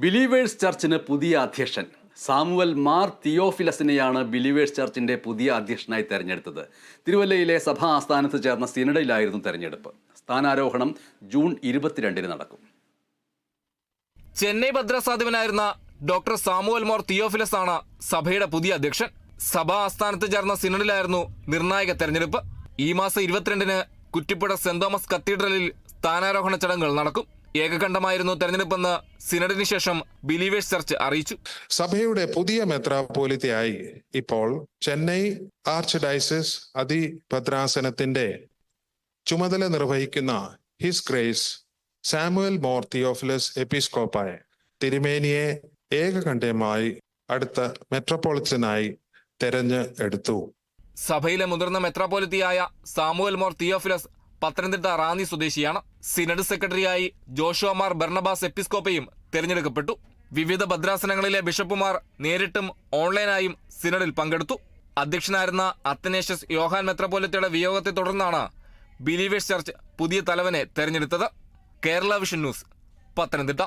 Believers ചർച്ചിന് പുതിയ അധ്യക്ഷൻ Samuel Mar തിയോഫിലസിനെയാണ് believers ചർച്ചിന്റെ പുതിയ അധ്യക്ഷനായി തെരഞ്ഞെടുത്തത്. തിരുവല്ലയിലെ സഭാ ആസ്ഥാനത്ത് ചേർന്ന സിനഡിലായിരുന്നു തെരഞ്ഞെടുപ്പ്. സ്ഥാനാരോഹണം ജൂൺ 22-ന് നടക്കും. ചെന്നൈ ഭദ്രസാധിപനായിരുന്ന ഡോക്ടർ സാമുവൽ മോർ തിയോഫിലസ് ആണ് സഭയുടെ പുതിയ അധ്യക്ഷൻ. സഭാ ആസ്ഥാനത്ത് ചേർന്ന സിനഡിലായിരുന്നു നിർണായക തെരഞ്ഞെടുപ്പ്. ഈ മാസം 22-ന് കുറ്റിപ്പുഴ സെന്റ് തോമസ് കത്തീഡ്രലിൽ സ്ഥാനാരോഹണ ചടങ്ങുകൾ നടക്കും. ഏകകണ്ഠമായിരുന്നു തെരഞ്ഞെടുപ്പെന്ന് സിനഡിന് ശേഷം ബിലീവേഴ്സ് ചർച്ച് അറിയിച്ചു. സഭയുടെ പുതിയ മെത്രാപ്പോലിത്തയായി ഇപ്പോൾ ചെന്നൈ ആർച്ച് ഡയസിസ് അതിഭദ്രാസനത്തിന്റെ ചുമതല നിർവഹിക്കുന്ന his grace Samuel Mor Theophilus എപ്പിസ്കോപ്പായ തിരുമേനിയെ ഏകകണ്ഠമായി അടുത്ത മെട്രോപൊളിറ്റനായി തെരഞ്ഞെടുത്തു. സഭയിലെ മുതിർന്ന മെത്രാപ്പോലിത്തയായ സാമുവൽ മോർ തിയോഫിലസ് പത്തനംതിട്ട റാന്നി സ്വദേശിയാണ്. സിനഡ് സെക്രട്ടറിയായി ജോഷുവ മാർ ബർണബാസ് എപ്പിസ്കോപ്പയും തെരഞ്ഞെടുക്കപ്പെട്ടു. വിവിധ ഭദ്രാസനങ്ങളിലെ ബിഷപ്പുമാർ നേരിട്ടും ഓൺലൈനായും സിനഡിൽ പങ്കെടുത്തു. അധ്യക്ഷനായിരുന്ന അത്തനേഷ്യസ് യോഹാൻ മെത്രാപ്പോലിത്തയുടെ വിയോഗത്തെ തുടർന്നാണ് ബിലീവേഴ്സ് ചർച്ച് പുതിയ തലവനെ തെരഞ്ഞെടുത്തത്. Kerala vision news, Pathanamthitta.